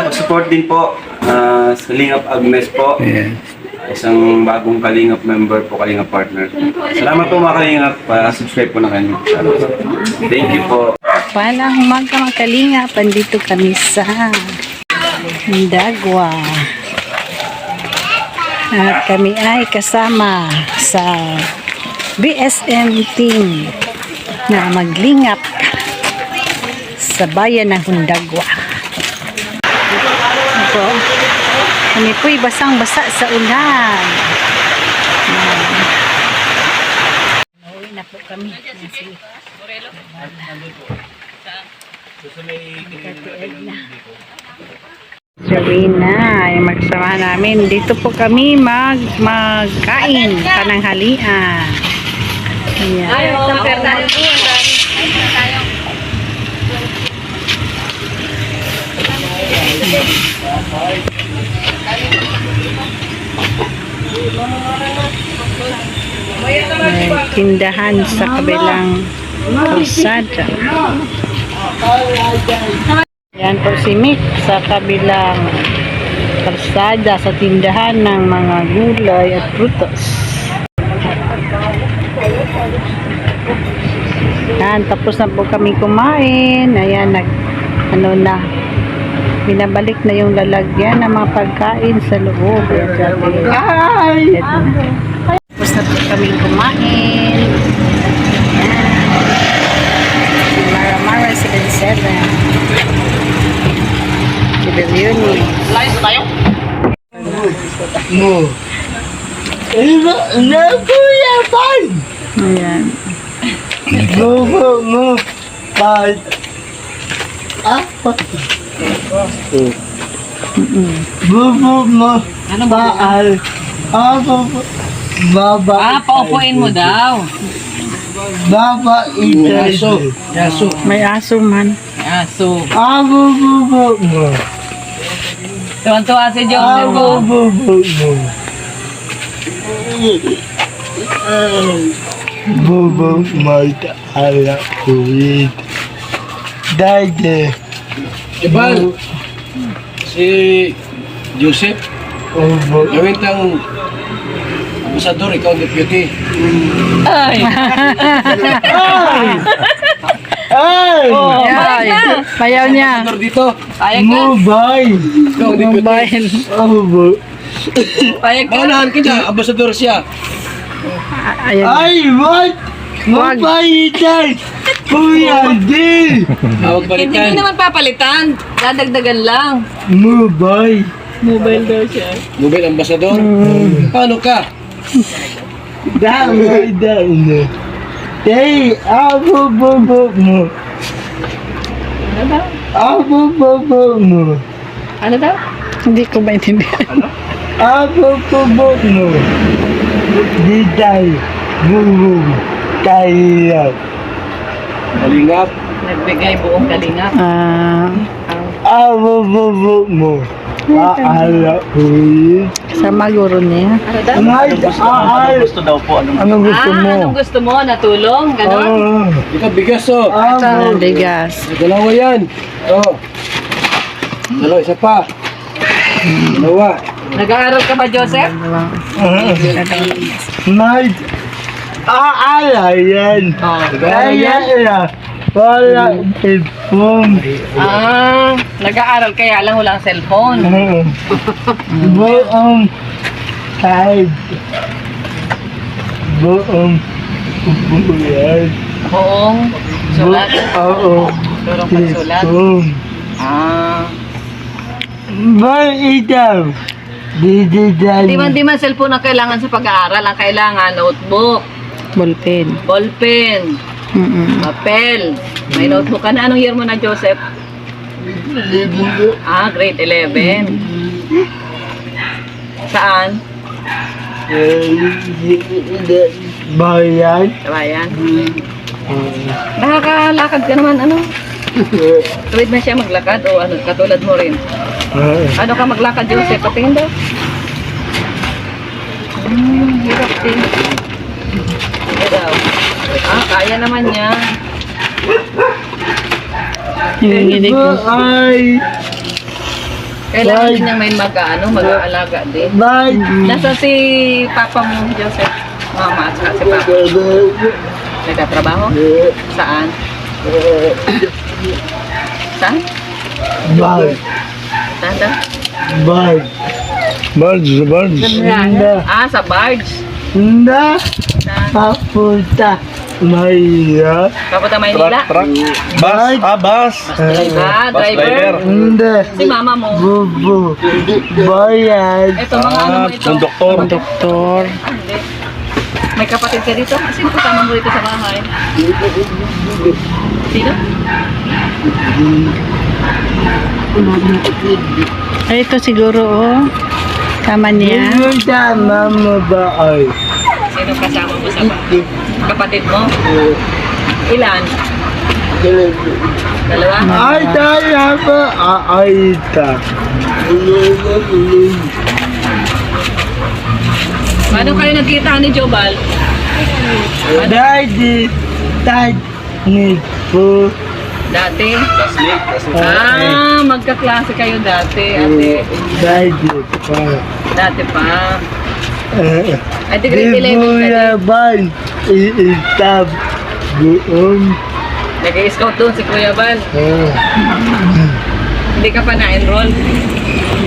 Support din po sa Kalingap Agnes po. Yes. Isang bagong Kalingap member po, Kalingap partner. Salamat po mga Kalingap. Subscribe po na kayo. Thank you po. Palang umaga mga Kalingap. Andito kami sa Dagwa. At kami ay kasama sa BSM team na maglingap sa bayan ng Hundagwa. Ito, kami po'y basang-basa sa ulan. Nauwi na po kami. Serena, yung magsama namin. Dito po kami magkain pananghalian. Ayan. May tindahan sa kabilang kalsada. Yan po si Mick sa kabilang kalsada sa tindahan ng mga gulay at prutas. Yan, tapos na po kami kumain. Ayan, binabalik na yung lalagyan ng mga pagkain sa loob. Ay! Tapos na po kami kumain. Mara 77. Kibelioni. Live tayo. Mo. Na kuya pan. Ayan. Mo pan. Apa? Mo. Ano ba? Baal. Apa? Baba. Paupuin mo daw. Baba ito. Yaso. May aso man. Yaso. Abo mo. Tuwan-tuwa si Joseph mo. Mo. Bobo mata ala kulit. Dade. Ibal, si Joseph, Obo. gawin kang ambasador, ikaw ang deputy. Ay! Ay! Oh, Ay, payaw niya. Ambasador dito, Payag ka? Mobile. ikaw ang deputy. Mobile. Obo. Payag ka? Maunahan ka dyan, ambasador siya. Ayan. Ay, what? Wag. Mapalitan. Kuya D. Huwag Hindi balikan. naman papalitan. Dadagdagan lang. Mobile. Mobile daw siya. Mobile ambasador. Paano ka? Damay na. Tay, abo bobo mo. Ano daw? Abo bobo mo. Ano daw? Hindi ko maintindihan. Abo bobo mo. Di tayo. Bubo. Tayo. Kalingap. Nagbigay buong kalingap. Abo bobo mo. Paala ulit. Sama guro niya. Ano daw? Gusto daw po. Anong gusto mo? Anong gusto mo? Natulong? Ganon? Ikaw bigas, oh. Sa bigas. Dalawa yan. Oh. Dalawa, isa pa. Dalawa. Nag-aaral ka ba, Joseph? May aala yan. Oh. Kaya na. Wala ipong. Nag-aaral kaya lang walang cellphone. Buong kahit buong upuyan. Buong sulat. Oo. Turong pagsulat. Ipong. Ikaw. Di man cellphone ang kailangan sa pag-aaral. Ang kailangan, notebook, Ballpen. ballpen, papel. May notebook ka na. Anong year mo na, Joseph? Grade 11. Saan? Bayan. Sa bayan. Nakakalakad ka naman, ano? Tuwid na siya maglakad o ano, katulad mo rin. Ano ka maglakad, Joseph? Patingin daw. Hirap din. Sige daw. Kaya naman niya. Hinihilig ko. Ay. Kailangan din niyang may mag-aalaga din. Bye. Nasaan si Papa mo, Joseph? Mama at saka si Papa. Nagtatrabaho? Saan? Saan? Bye. Saan daw? Bye. Barge. Hindi. Sa barge. Hindi. Saan? Papunta. Maya. Papunta Maynila? Bye. Bus. Driver? Hindi. Si mama mo? Bubu. Bayan. Ito, mga ano mo ito? Doktor. Hindi. May kapatid ka dito? Sino kasama mo dito sa bahay? Sino? Ay, ito siguro, oh. Kama niya. Yung sama mo ba ay? Sino kasama mo sa bahay? Kapatid mo? Ilan? Dalawa? Ay, tayo ba? Ay, ta. Paano kayo nagkita ni Jobal? Daddy. Dad. Ni po. Dati? Classmate. Magkaklase kayo dati, ate. Daddy pa. Dati pa. Ay, di grade 11 ka din. Buyaban. Iitab. Doon. Nag-i-scout doon si Kuya Bal. Hindi ka pa na-enroll?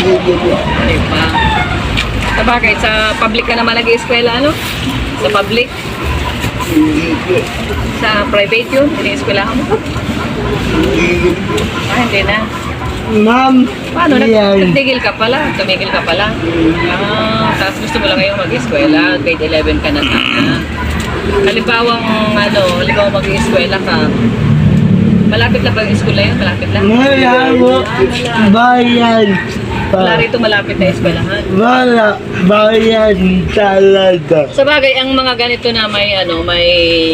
Hindi pa. Sabagay, sa public ka naman nag-i-eskwela, ano? Sa public? Sa private yun? Ini-eskwelahan mo? Hindi na. Ma'am. Paano? Yan. Nagtigil ka pala? Tumigil ka pala? Tapos gusto mo lang ngayon mag-eskwela, grade 11 ka na sana. Halimbawang mag-eskwela ka, malapit lang ba yung eskwela yun? Malapit lang? Malawo. Bayan. Wala rito malapit na eskwelahan. Wala. Bayan talaga. Sa bagay, ang mga ganito na may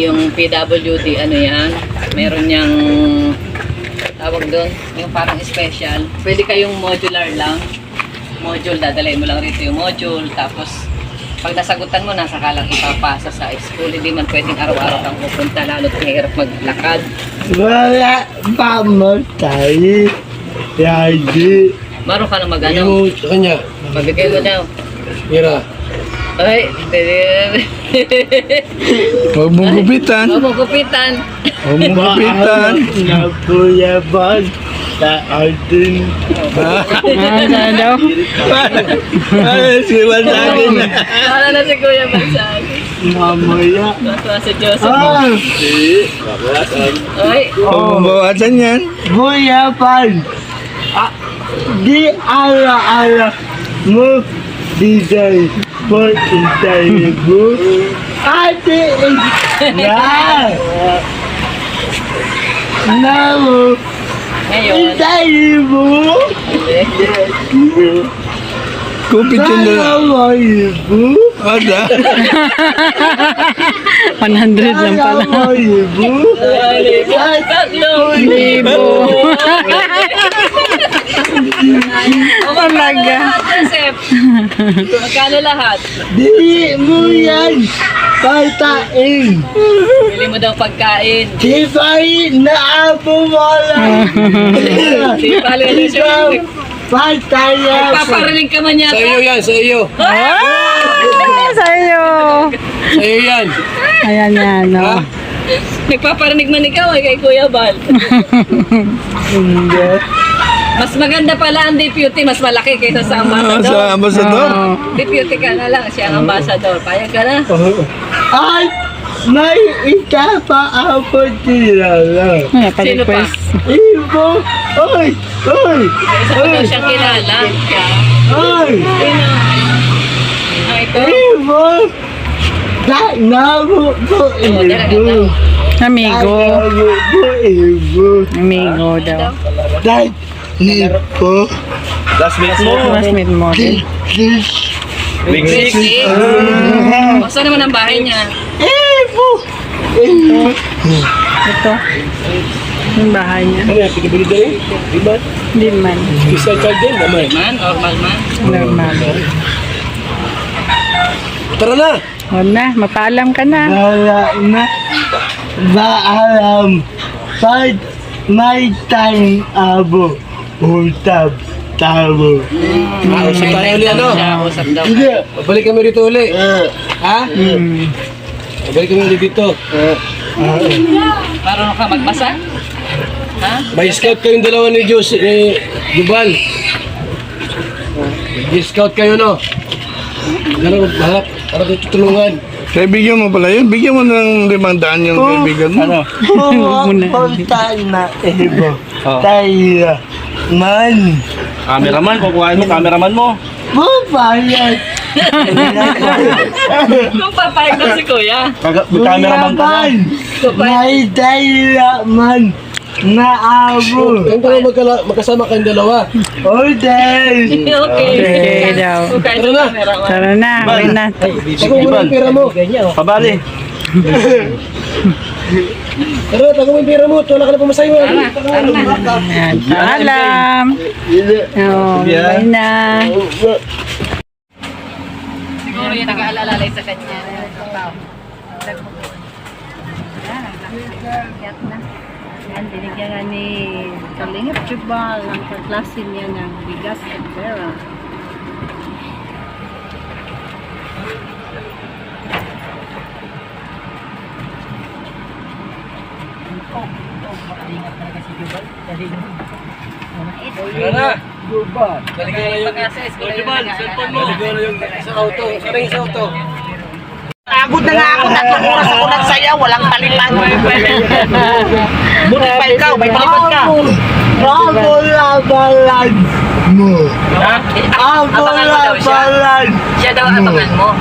yung PWD, yan, meron niyang tawag doon, yung parang special. Pwede kayong modular lang. Module, dadalhin mo lang rito yung module, tapos pag nasagutan mo, nasa ka lang ipapasa sa school. Hindi man pwedeng araw-araw kang pupunta, lalo't mahirap maglakad. Wala pa mo tayo. Yagi. Maro ka na Yung sa kanya. Mabigay mo daw. Mira. Ay, Huwag mong gupitan. huwag mo kupitan. Huwag mong gupitan. Na buyaban. Sa atin. Ano daw? Ay, siwan sa akin. Para na si Kuya Bansag. Mamaya. Tuwa si Joseph. Ah. Ay, Huwag mong bawasan yan. Buyaban. Di ala-ala mo. Di tayo. Por tayo mo. Ate. Na. Na mo. ngayon. Tayo mo. Kupit yun na. Tayo mo. Ada. 100 lang pala. Tayo mo. Libo. Talaga. Joseph. Magkano lahat? Di mo yan. Pagkain. Bili mo daw pagkain. Di ba inaabo mo lang? Di bali na siya. Pagkaya. Paparinig ka man Sa yata. iyo yan, sa iyo. Sa'yo. Sa iyo yan. Ayan yan, no. Nagpaparinig man ikaw kay Kuya Bal. Hindi. Mas maganda pala ang deputy, mas malaki kaysa sa Sa ambassador. ambasador. Deputy ka na lang, siya ang ambassador. Payag ka na. Ay, may isa pa ako kilala. Sino pa? Ibo. Ay, ay, Isa pa daw siyang kilala. ay. Sino? Ito? Ibo. Nabo po ibo. Amigo. Nabo po ibo. Amigo daw. Dad, ibo. Classmates mo. Classmate mo din. Week 6. O, saan naman ang bahay niya? Ibo. Ibo. Ito. Yung bahay niya. Ano yan, pinabili din? Di ba? Hindi man. Isa child din, naman. Man, normal man. Normal. Tara na! Huwag na. Mapaalam ka na. Wala na. Baalam. Pag may time abo. Utab. tabo. Usap tayo uli ano? Usap daw. Hindi. Babalik kami dito uli. Ha? Babalik kami uli dito. Marunong ka magbasa? Ha? May scout kayong dalawa ni Jose, ni Jubal. Mag-scout kayo, no? Ganun, lahat. Para kayo tutulungan. Kaibigan mo pala yun? Bigyan mo ng 500 yung kaibigan mo. Ano? Pupunta na ibo. Tayo. Man. Cameraman, kukuhain mo, cameraman mo. Bubayad. Kung papayag na si Kuya. Cameraman ka na. May tayo man. Na abo. Kayong dalawa magkasama kayong dalawa. Order. Okay. Okay daw. Okay, Tara na. Tara na, uwi na. Tago mo yung pera mo. Pabali. Tara, tago mo yung pera mo. Wala ka na pumasayo. Ayan, paalam. Oh, uwi na. Siguro yung nag-aalalay sa kanya. Yan, binigyan nga ni Kalingap Jubal ang kaklase niya ng bigas at pera. Tara na. Balikan na yung... Balikan na yung sa auto. Sana yung sa auto. Pagod na nga ako, 3 oras ako nagsayaw, walang palipad. Buti pa ikaw, may palipad ka. Abo labalan mo. Abo Abangan mo daw siya. labalan. Siya daw abangan mo.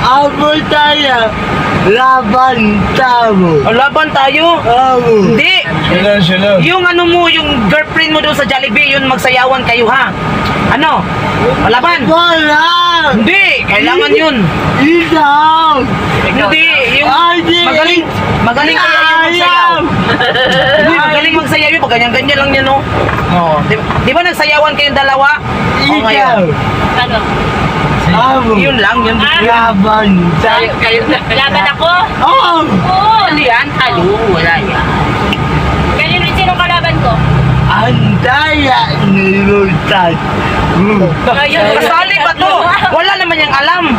Abo tayo. Laban tabo. Laban tayo. Abo. Hindi. Yung ano mo, yung girlfriend mo doon sa Jollibee, yun magsayawan kayo ha. Ano? Malaban? Wala. Hindi, kailangan yun. Isaw. Hindi, yung magaling kaya yung magsayaw. Hindi, magaling magsayaw yun, pag ganyan-ganyan lang yan, no? Oo. Di ba nagsayawan kayong dalawa? O ngayon. Ano? Abo. Yun lang, yun. Laban tayo. Laban ako? Oo. Oo. Ano yan? Talo, wala yan. Ganyan rin sinong kalaban ko? Andaya nilutan mo. Kasali ba to? Wala naman yung alam.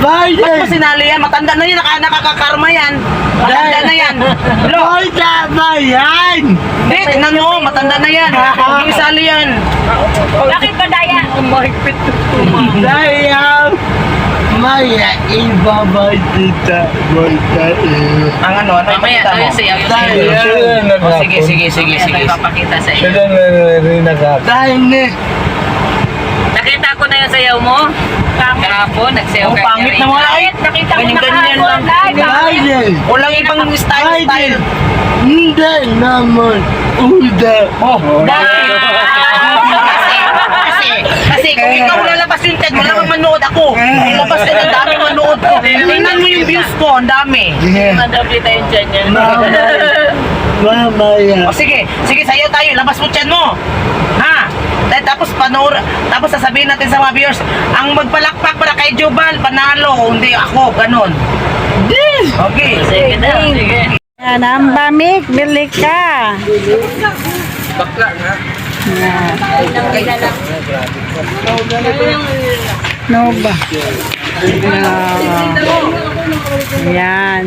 Ba't mo Biden. sinali yan? Matanda na yan, nakakakarma yan. Matanda na yan. Lo, Biden ba yan? hindi, tingnan mo, matanda na yan. Huwag yung isali yan. Bakit ba daya? Daya. Maya ibaba kita. Ang ano, ano yung Mamaya, pakita mo? tayo sayaw yung Daya. O, sige, sige, sige, sige. Papakita sa iyo. Daya. Nakita ko na yung sayaw mo. Kahapon, nagsayaw Ang ka. pangit na mga ay. Nakita ko na Ganyan-ganyan kahapon. lang. Biden. Walang ibang style. Hindi naman. Uda. Oh, kasi kung ikaw lalabas yung TED, wala kang manood ako. Ilabas ka, ang dami manood ko. Tingnan mo yung views ko, ang dami. Madabli tayo dyan yan. Mamaya. O sige, sige, sayo tayo, labas mo tiyan mo. Ha? Tapos tapos sasabihin natin sa mga viewers, ang magpalakpak para kay Jubal, panalo, hindi ako, ganun. Okay. Sige na, sige. Yan, ang bamik, bili ka. Bakla nga. Yan. No ba? Yan.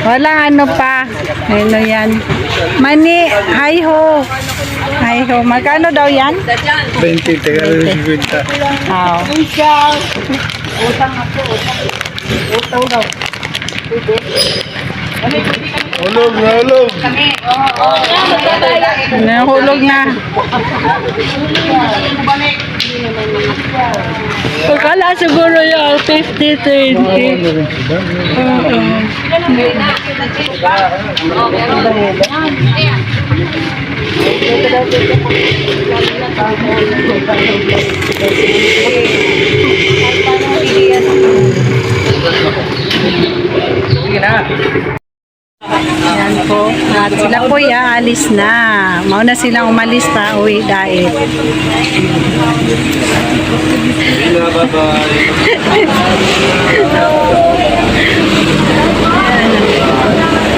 Walang ano pa. Ano yan? Mani, hi ho. Hi ho. Magkano daw yan? 20, taga rin 50. Oh. Ikaw. Hulog na hulog. Nahulog na. Pagkala siguro yung 50-20. Sige na. Yan po. At sila po alis na. Mauna silang umalis pa. Uwi dahil.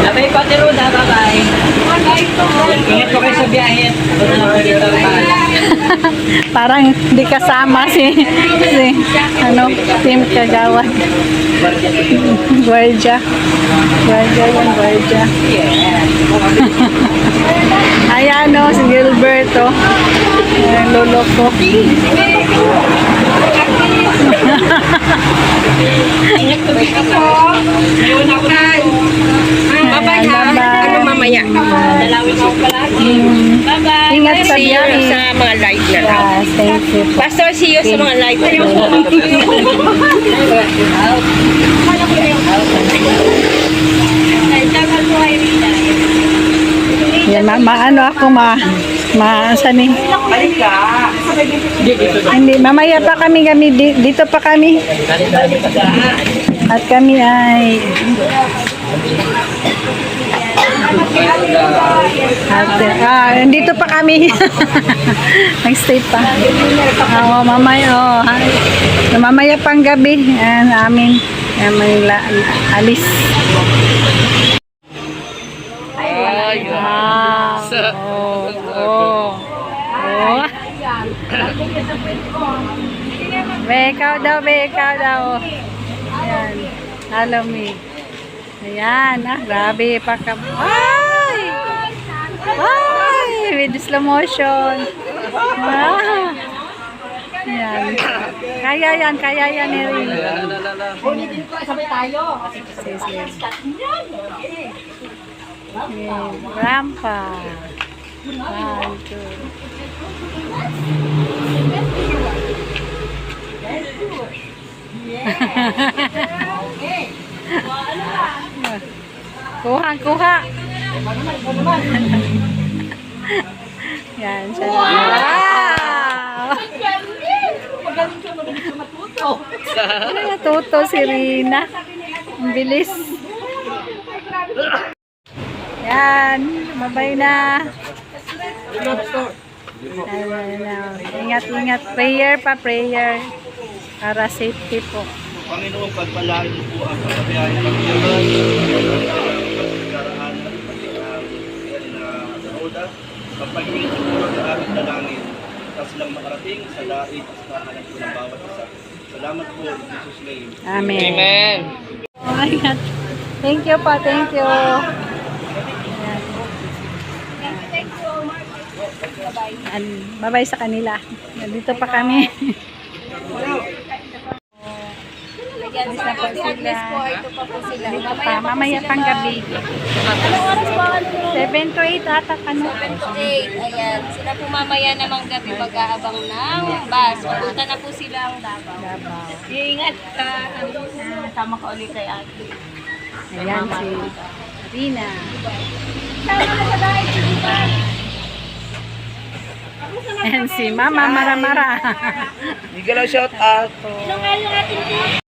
Abay, Pati Ruda, bye-bye. Ingat po kayo sa biyahe. Ako na lang po dito ang bahala. Parang hindi kasama si Team Kagawad. Guardia. Guardia yan, guardia. Ayan o, si Gilberto. Ayan, lolo ko. Bye-bye ha. Ano mamaya? Dalawin ako palagi. Bye-bye. Ingat sa See you biyahe. sa mga live na lang. Yes, thank you. Pastor, see you sa mga live na lang. Yan, maano ako saan eh? Balik ka. Hindi, mamaya pa kami dito pa kami. At kami ay dito pa kami. Nag-stay pa. Mamaya pang gabi. Amin alis. Ikaw daw. Ayan. Follow me. Ayan. Grabe pa ka. Ay! With slow motion. Ayan. Kaya yan, Erin. Sabay tayo. Rampa. 1, 2. Kuha. Yan, siya. Wow! Natuto si Rina. Ang bilis. Yan, mabay na. Ingat. Prayer. Para safety po. Panginoon, pagpalain niyo po ang pagkabiyahe ng Diyos. Pagkaraan ng Roda. Pagpagingin niyo po ang aming dalangin. Tapos lang makarating sa daig at sa kahanan po ng bawat isa. Salamat po in Jesus' name. Amen. Oh my God. Thank you po. Thank you. Bye-bye sa kanila. Nandito pa kami. Alis na po sila. Dito pa. Mamaya pang gabi. Anong oras po? 7 to 8 ata kano. 7 to 8. Ayan. Sila po mamaya namang gabi mag-aabang ng bus. Papunta na po silang Davao. Ingat ka. Tama ka ulit kay ate. Ayan si Rina. Ayan si Mama Mara. Hindi ka lang shout out. Ilang kayo natin po?